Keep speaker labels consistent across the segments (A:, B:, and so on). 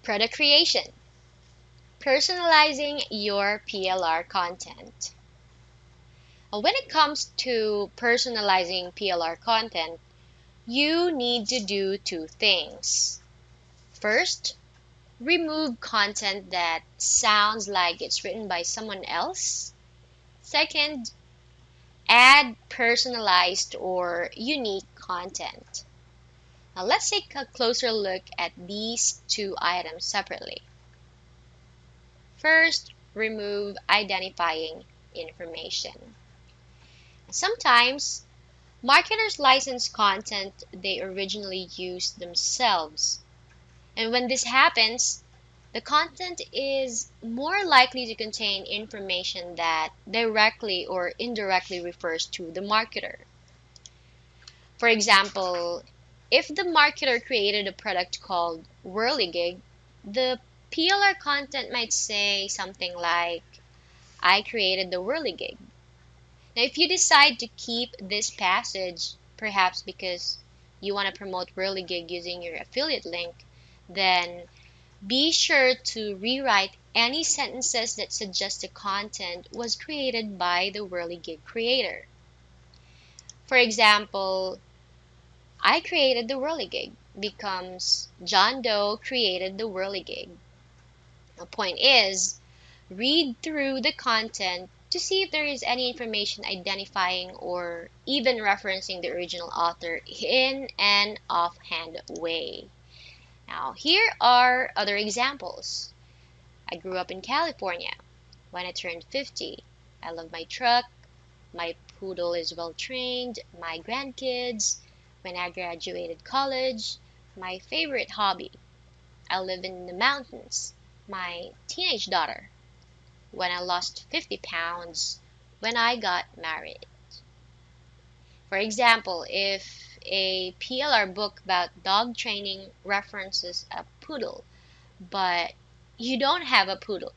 A: Product creation. Personalizing your PLR content. When it comes to personalizing PLR content, you need to do two things. First, remove content that sounds like it's written by someone else. Second, add personalized or unique content. Now let's take a closer look at these two items separately. First, remove identifying information. Sometimes, marketers license content they originally used themselves. And when this happens, the content is more likely to contain information that directly or indirectly refers to the marketer. For example, if the marketer created a product called Whirligig, the PLR content might say something like, I created the Whirligig. Now, if you decide to keep this passage, perhaps because you want to promote Whirligig using your affiliate link, then be sure to rewrite any sentences that suggest the content was created by the Whirligig creator. For example, I created the Whirligig becomes John Doe created the Whirligig. The point is, read through the content to see if there is any information identifying or even referencing the original author in an offhand way. Now, here are other examples. I grew up in California. When I turned 50, I love my truck, my poodle is well trained, my grandkids, when I graduated college, my favorite hobby. I live in the mountains, my teenage daughter, when I lost 50 pounds, when I got married. For example, if a PLR book about dog training references a poodle, but you don't have a poodle,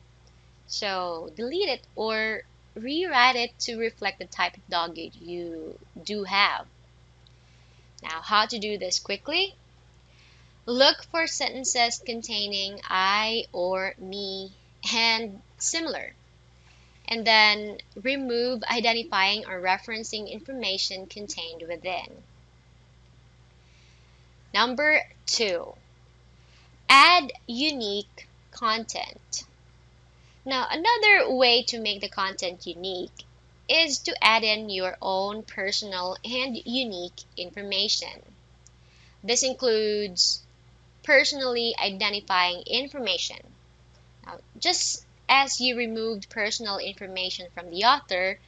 A: so delete it or rewrite it to reflect the type of dog you do have. Now, how to do this quickly? Look for sentences containing I or me and similar, and then remove identifying or referencing information contained within. Number 2, add unique content. Now, another way to make the content unique is to add in your own personal and unique information. This includes personally identifying information. Now, just as you removed personal information from the author,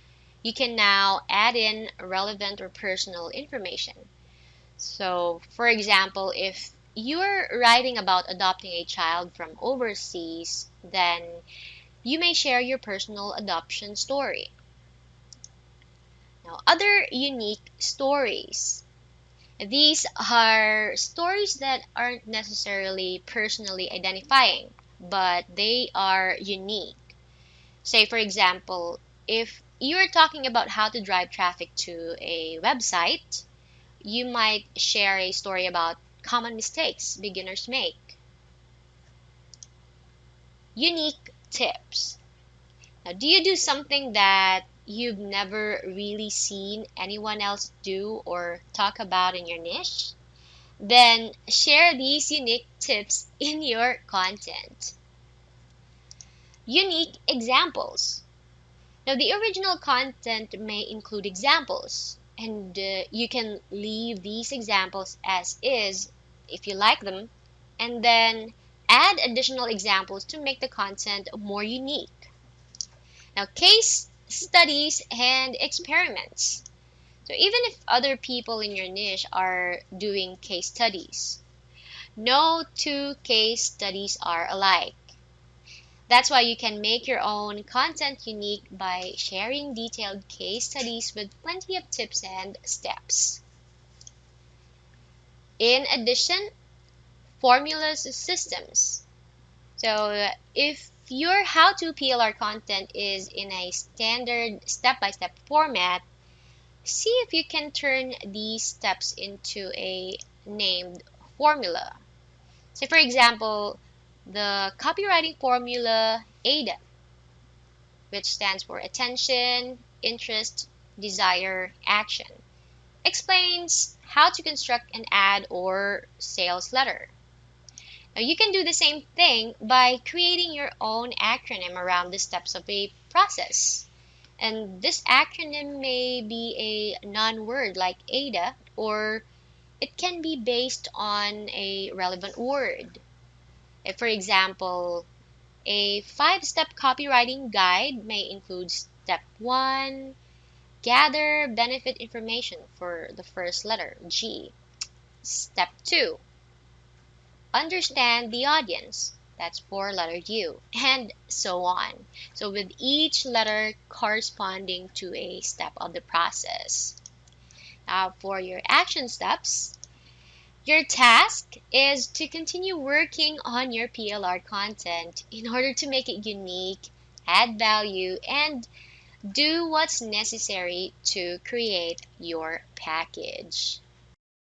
A: you can now add in relevant or personal information. So, for example, if you're writing about adopting a child from overseas, then you may share your personal adoption story. Now, other unique stories. These are stories that aren't necessarily personally identifying, but they are unique. Say, for example, if you're talking about how to drive traffic to a website, you might share a story about common mistakes beginners make. Unique tips. Now, do you do something that you've never really seen anyone else do or talk about in your niche? Then share these unique tips in your content. Unique examples. Now, the original content may include examples, and you can leave these examples as is if you like them, and then add additional examples to make the content more unique. Now, case studies and experiments. So even if other people in your niche are doing case studies, no two case studies are alike. That's why you can make your own content unique by sharing detailed case studies with plenty of tips and steps. In addition, formulas systems. So if your how-to PLR content is in a standard step-by-step format, see if you can turn these steps into a named formula. So for example, The copywriting formula AIDA, which stands for attention, interest, desire, action, explains how to construct an ad or sales letter. Now, you can do the same thing by creating your own acronym around the steps of a process. And this acronym may be a non-word like ADA, or it can be based on a relevant word. For example, a 5-step copywriting guide may include step 1, gather benefit information for the first letter, G. Step 2, understand the audience. That's for letter U, and so on. So with each letter corresponding to a step of the process. Now for your action steps, your task is to continue working on your PLR content in order to make it unique, add value, and do what's necessary to create your package.